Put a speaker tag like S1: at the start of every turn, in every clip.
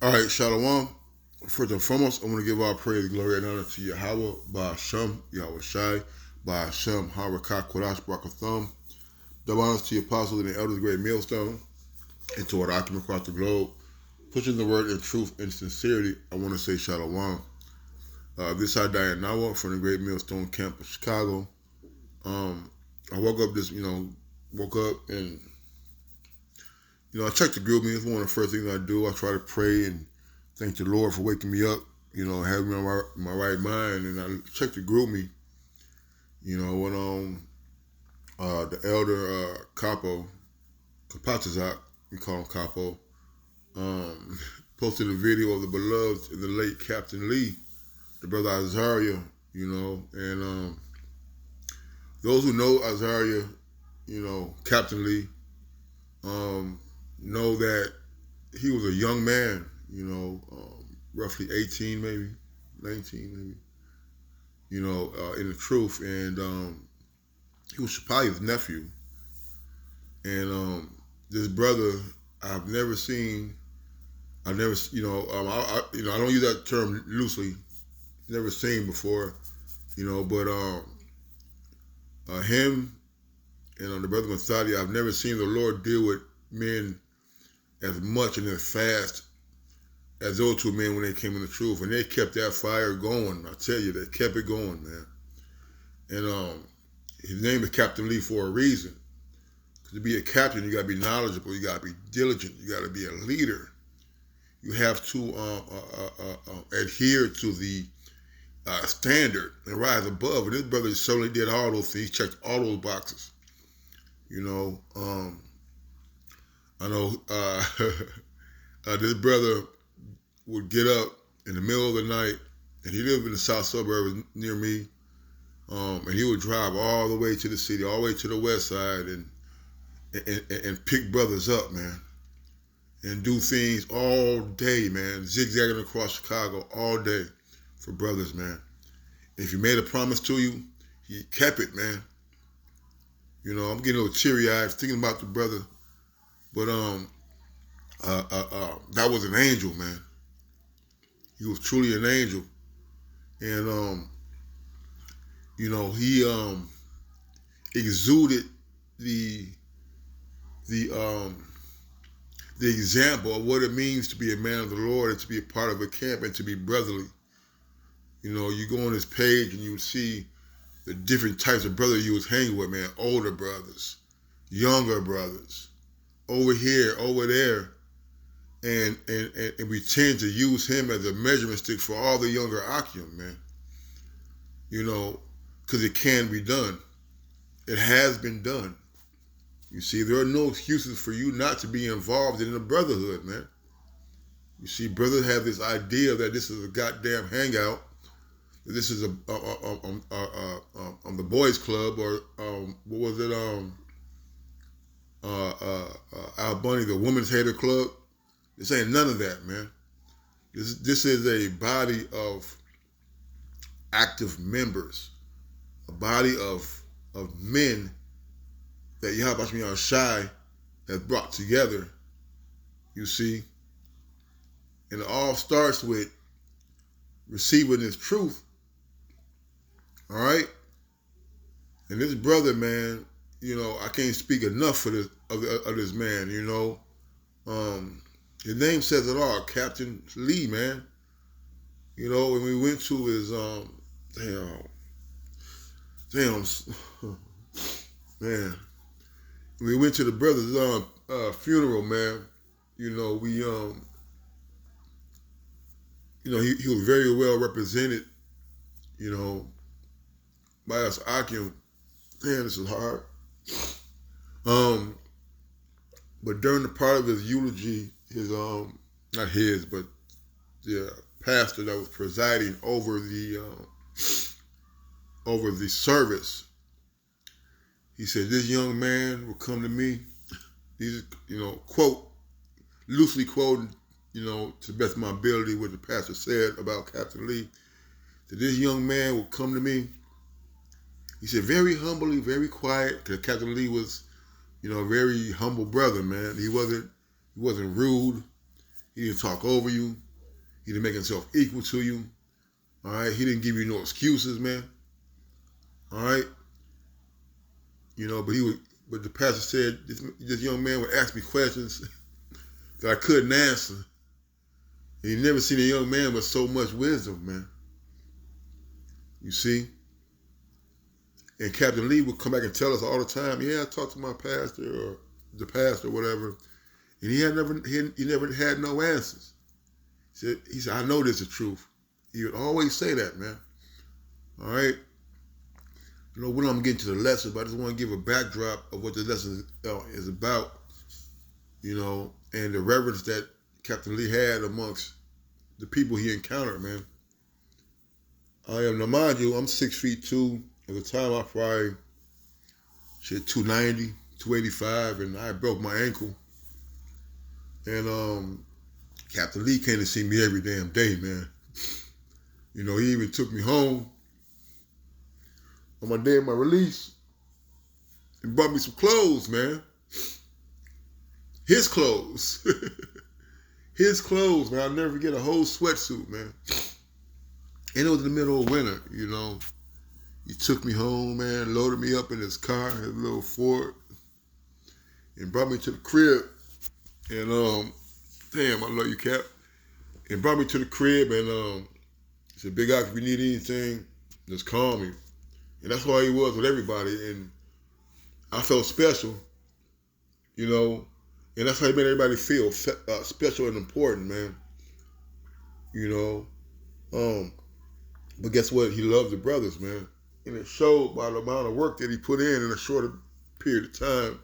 S1: All right, Shalom. First and foremost, I want to give our praise, glory, and honor to Yahweh, Ba'ashem, Yahweh Shai, Ba'ashem, Harakah, Kodash, Barakatham. Double honors to your apostles and the elders, great millstone, and to our occupant across the globe. Pushing the word in truth and sincerity, I want to say Shalom. This is Diane Nawa from the Great Millstone Camp of Chicago. I woke up and I checked the group. It's one of the first things I do. I try to pray and thank the Lord for waking me up, having me on my right mind. And I checked the group me, when the elder Capo, Kapatazak, we call him Capo, posted a video of the beloved and the late Captain Lee, the brother Azaria, and those who know Azaria, Captain Lee, know that he was a young man, roughly 18 maybe, 19 maybe, in the truth. And he was Shapaya's nephew. And this brother, I never, I don't use that term loosely, never seen before, but him and the brother Masadi, I've never seen the Lord deal with men as much and as fast as those two men when they came in the truth. And they kept that fire going. I tell you, they kept it going, man. And his name is Captain Lee for a reason. To be a captain, you got to be knowledgeable. You got to be diligent. You got to be a leader. You have to adhere to the standard and rise above. And this brother certainly did all those things. He checked all those boxes. I know this brother would get up in the middle of the night, and he lived in the south suburbs near me, and he would drive all the way to the city, all the way to the west side, and pick brothers up, man, and do things all day, man, zigzagging across Chicago all day for brothers, man. If he made a promise to you, he kept it, man. I'm getting a little teary-eyed thinking about the brother, but that was an angel, man. He was truly an angel, and he exuded the example of what it means to be a man of the Lord and to be a part of a camp and to be brotherly. You go on his page and you see the different types of brothers you was hanging with, man. Older brothers, younger brothers, over here, over there. And we tend to use him as a measurement stick for all the younger Akim, man. Because it can be done. It has been done. You see, there are no excuses for you not to be involved in the brotherhood, man. You see, brothers have this idea that this is a goddamn hangout, that this is on the boys' club, or what was it, Al Bunny, the women's hater club. This ain't none of that, man. This is a body of active members, a body of men that Yahweh Shai has brought together, you see. And it all starts with receiving this truth, all right? And this brother, man, I can't speak enough for this of this man, his name says it all, Captain Lee, man. When we went to his, man. When we went to the brother's funeral, man, we, he was very well represented, by us Akim. Man, this is hard. But during the part of his eulogy, his not his, but the pastor that was presiding over the service, he said, "This young man will come to me." He's, loosely quoting, to the best of my ability, what the pastor said about Captain Lee. That this young man will come to me. He said, very humbly, very quiet, because Captain Lee was, a very humble brother, man. He wasn't rude. He didn't talk over you. He didn't make himself equal to you. All right. He didn't give you no excuses, man. All right. You know, but the pastor said this young man would ask me questions that I couldn't answer. And you never seen a young man with so much wisdom, man. You see? And Captain Lee would come back and tell us all the time, yeah, I talked to my pastor or the pastor or whatever. And he never had no answers. He said, I know this is the truth. He would always say that, man. All right? You know, when I'm getting to the lesson, but I just want to give a backdrop of what the lesson is about, you know, and the reverence that Captain Lee had amongst the people he encountered, man. Now mind you, I'm 6'2". At the time, I probably 290, 285, and I broke my ankle. And Captain Lee came to see me every damn day, man. You know, he even took me home on my day of my release and bought me some clothes, man. His clothes. His clothes, man. I'll never forget, a whole sweatsuit, man. And it was in the middle of winter, you know. He took me home, man, loaded me up in his car, his little Ford, and brought me to the crib. And damn, I love you, Cap. And brought me to the crib and he said, Big Ox, if you need anything, just call me. And that's why he was with everybody. And I felt special, you know. And that's how he made everybody feel special and important, man. You know. But guess what? He loved the brothers, man. And it showed by the amount of work that he put in a shorter period of time.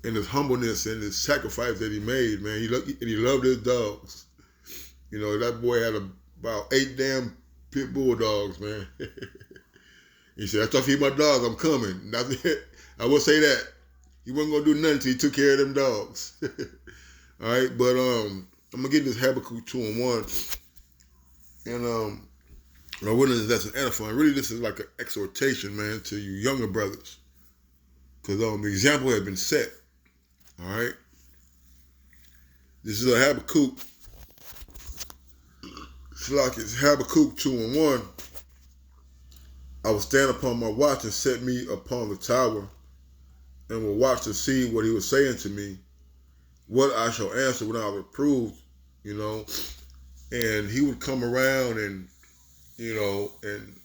S1: And his humbleness and his sacrifice that he made, man. He loved his dogs. You know, that boy had about 8 damn pit bull dogs, man. He said, after I feed my dogs, I'm coming. I will say that. He wasn't going to do nothing until he took care of them dogs. All right, but I'm going to get this Habakkuk 2:1. And I wouldn't that's an edifying. Really, this is like an exhortation, man, to you younger brothers. Because the example has been set. All right? This is a Habakkuk. It's like it's Habakkuk 2:1. I will stand upon my watch and set me upon the tower, and will watch to see what he was saying to me, what I shall answer when I have approved, you know. And he would come around and, you know, and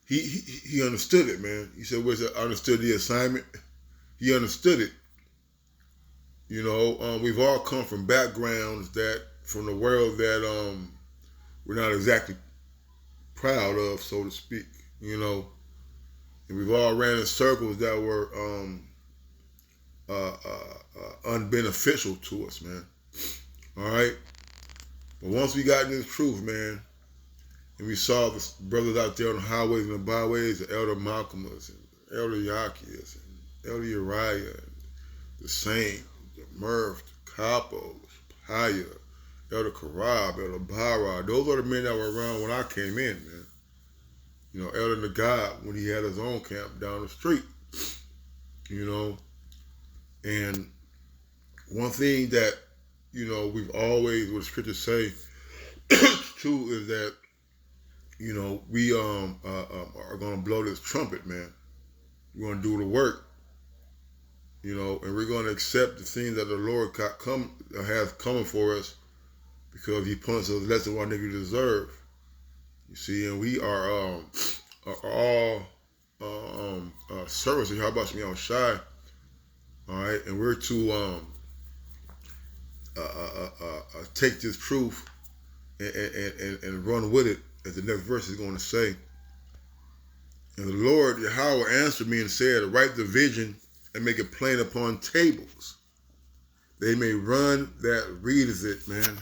S1: he understood it, man. He said, I understood the assignment. He understood it. You know, we've all come from backgrounds from the world that we're not exactly proud of, so to speak, you know. And we've all ran in circles that were unbeneficial to us, man. All right? But once we got in this truth, man, and we saw the brothers out there on the highways and the byways, the Elder Malcolmus and Elder Yakias and Elder Uriah and the Saint, the Murph, the Capo, Haya, Elder Karab, Elder Bara, those are the men that were around when I came in, man. You know, Elder Nagab, when he had his own camp down the street, you know. And one thing that, you know, we've always, what the scriptures say, too, is that, you know, we are going to blow this trumpet, man. We're going to do the work, you know, and we're going to accept the things that the Lord has coming for us, because he punishes us less than what niggas deserve. You see, and we are all servants of Yahweh Shem Shai. All right, and we're to take this truth and run with it, as the next verse is going to say. And the Lord Yahweh answered me and said, write the vision and make it plain upon tables. They may run that readeth it, man.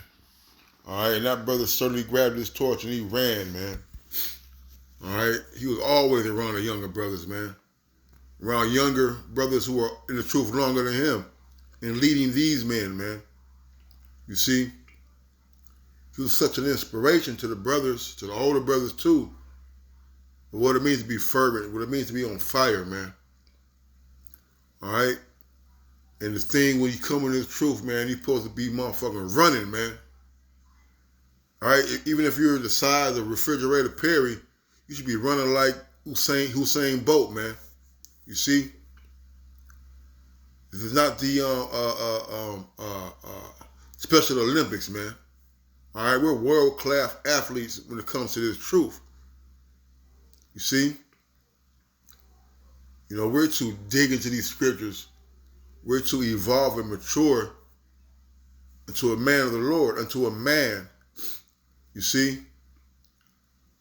S1: All right, and that brother certainly grabbed his torch and he ran, man. All right, he was always around the younger brothers, man. Around younger brothers who were in the truth longer than him, and leading these men, man. You see, he was such an inspiration to the brothers, to the older brothers too, of what it means to be fervent, what it means to be on fire, man. All right, And the thing when you come in this truth, man, you're supposed to be motherfucking running, man. All right, even if you're the size of Refrigerator Perry, you should be running like Usain Bolt, man. You see, this is not the Special Olympics, man. All right, we're world-class athletes when it comes to this truth. You see, we're to dig into these scriptures. We're to evolve and mature into a man of the Lord, unto a man. You see,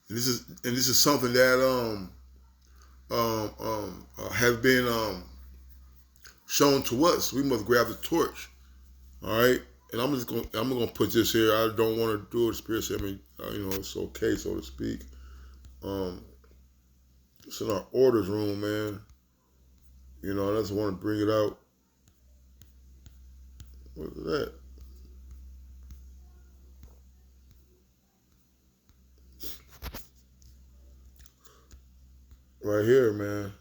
S1: and this is something that has been shown to us. We must grab the torch. All right, and I'm gonna put this here. I don't want to do it spiritually. I mean, it's okay, so to speak. It's in our orders room, man. I just want to bring it out. What is that? Right here, man.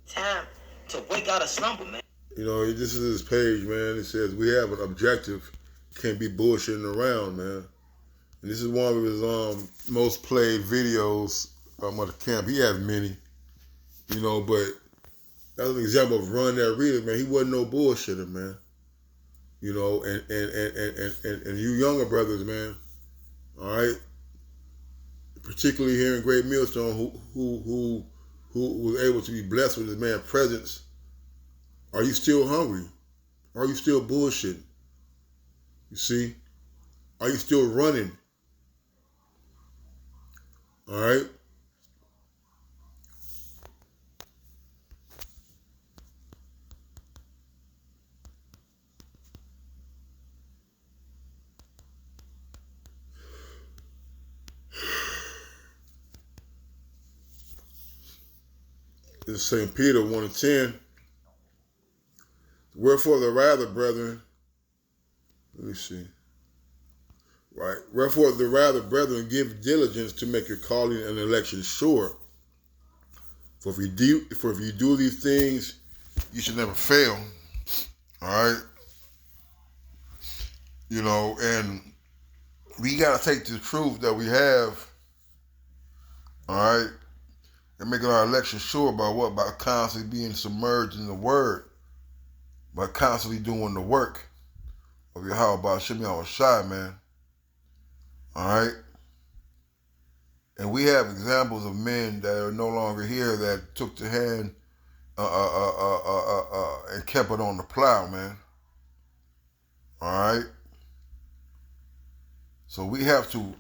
S2: Time to wake out of slumber, man.
S1: This is his page, man. It says, we have an objective. Can't be bullshitting around, man. And this is one of his most played videos of the camp. He has many, but that's an example of Run That Reader, man. He wasn't no bullshitter, man. And you younger brothers, man, all right, particularly here in Great Millstone, who was able to be blessed with this man's presence. Are you still hungry? Are you still bullshitting? You see? Are you still running? All right? This is St. Peter 1:10. Wherefore the rather, brethren, let me see. Right. Wherefore the rather, brethren, give diligence to make your calling and election sure. For if you do these things, you should never fail. All right. And we gotta take the truth that we have. All right. And making our election sure by what? By constantly being submerged in the word. By constantly doing the work of Yahweh Ba'Shem Yahawashi, man. Alright? And we have examples of men that are no longer here that took the hand and kept it on the plow, man. Alright? So we have to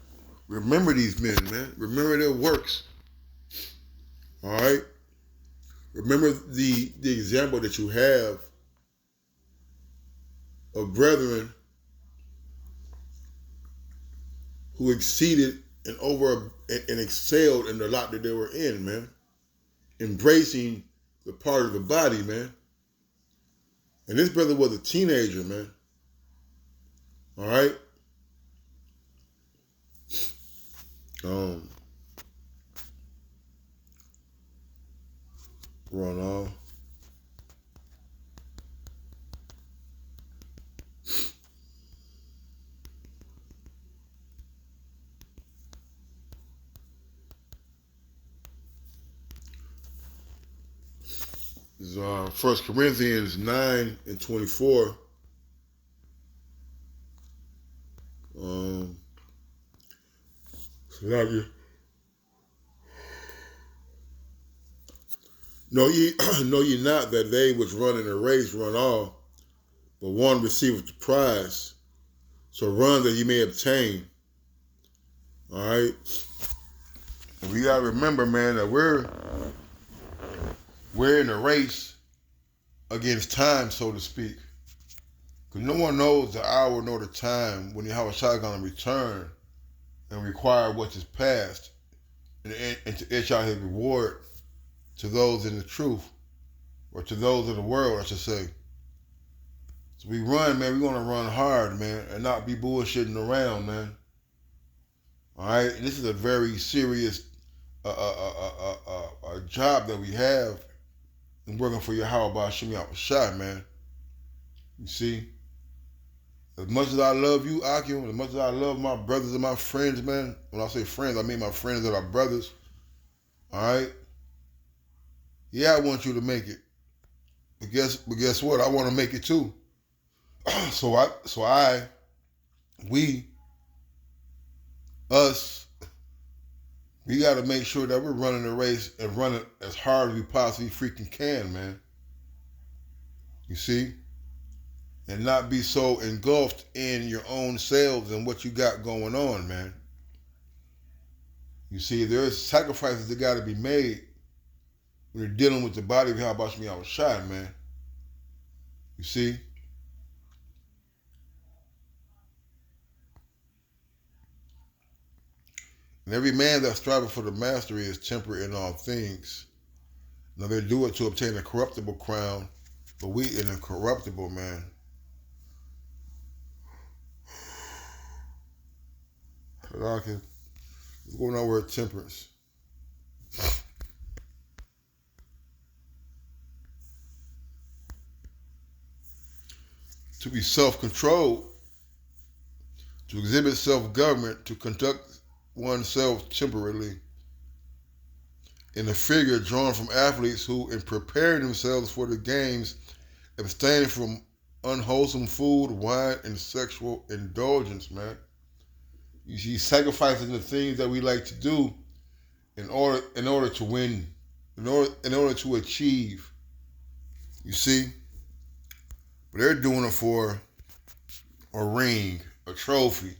S1: remember these men, man. Remember their works. Alright? Remember the example that you have of brethren who exceeded and excelled in the lot that they were in, man. Embracing the part of the body, man. And this brother was a teenager, man. All right? Run off. This is 1 Corinthians 9:24. Know ye not that they which run in a race run all, but one receiveth the prize. So run that ye may obtain. All right. And we gotta remember, man, that we're in a race against time, so to speak. Because no one knows the hour nor the time when Yahweh Shai is going to return and require what is past and to etch out his reward to those in the truth, or to those of the world, I should say. So we run, man. We're going to run hard, man, and not be bullshitting around, man. All right? And this is a very serious job that we have and working for Yahweh by Hashem Yahushua, man. You see? As much as I love you, Akim, as much as I love my brothers and my friends, man, when I say friends, I mean my friends that are brothers, all right? Yeah, I want you to make it. But guess what? I want to make it too. We got to make sure that we're running the race and running as hard as we possibly freaking can, man. You see? And not be so engulfed in your own selves and what you got going on, man. You see, there's sacrifices that got to be made when you're dealing with the body of Yahweh Yahushua, man. You see? And every man that striveth for the mastery is temperate in all things. Now they do it to obtain a corruptible crown, but we an incorruptible, man. What's going on with temperance? To be self-controlled, to exhibit self-government, to conduct oneself temperately, in a figure drawn from athletes who, in preparing themselves for the games, abstain from unwholesome food, wine, and sexual indulgence, man. You see, sacrificing the things that we like to do in order to win, in order to achieve. You see, but they're doing it for a ring, a trophy.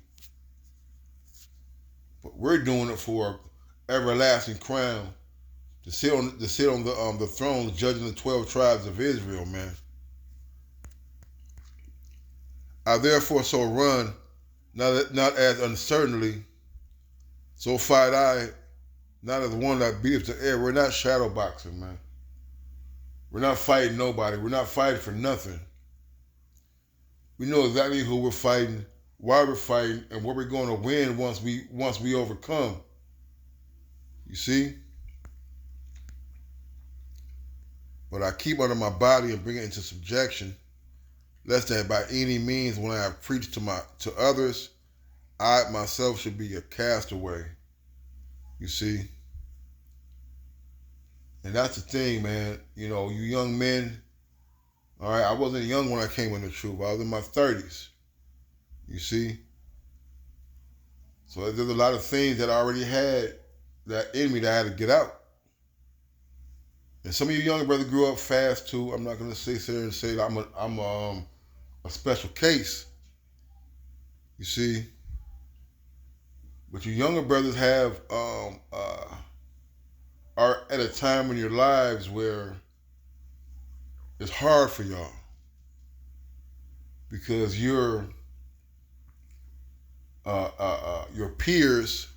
S1: But we're doing it for everlasting crown, to sit on the throne, judging the 12 tribes of Israel, man. I therefore so run, not as uncertainly, so fight I, not as one that beateth the air. We're not shadow boxing, man. We're not fighting nobody. We're not fighting for nothing. We know exactly who we're fighting, why we're fighting, and what we're going to win once we overcome. You see? But I keep under my body and bring it into subjection, lest that by any means, when I have preached to others, I myself should be a castaway. You see? And that's the thing, man. You know, you young men, all right, I wasn't young when I came in the truth. I was in my 30s. You see? So there's a lot of things that I already had that in me that I had to get out. And some of you younger brothers grew up fast too. I'm not gonna sit there and say that I'm a special case. You see? But you younger brothers are at a time in your lives where it's hard for y'all because your peers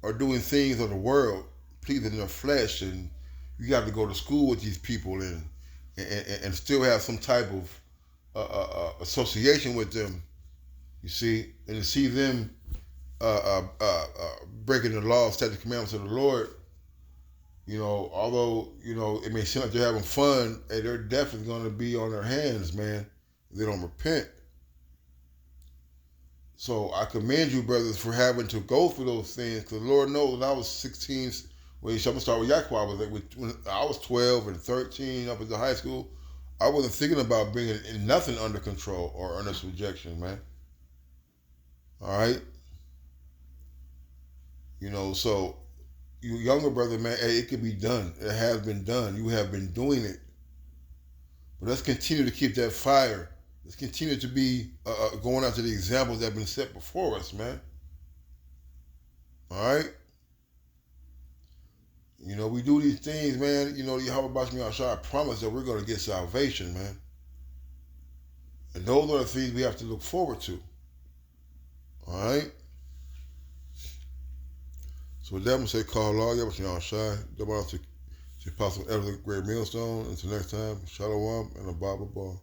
S1: are doing things of the world, pleasing their flesh, and you got to go to school with these people and still have some type of association with them. You see, and to see them breaking the law, statutes, commandments of the Lord. You know, although, you know, it may seem like they're having fun, hey, they're definitely going to be on their hands, man, if they don't repent. So I commend you, brothers, for having to go through those things, because the Lord knows when I was 16, well, I'm going to start with Yaquah, when I was 12 and 13 up into high school, I wasn't thinking about bringing nothing under control or under subjection, man. All right? You know, so you younger brother, man, hey, it can be done. It has been done. You have been doing it. But let's continue to keep that fire. Let's continue to be going after the examples that have been set before us, man. All right? You know, we do these things, man. You know, Yahweh Bashmi Ashar promised that we're going to get salvation, man. And those are the things we have to look forward to. All right? So with that, I'm going to say, call Allah, Yahweh Bashmi Ashar, the Apostle Elder Great Millstone. Until next time, Shalom and a Bible Ball.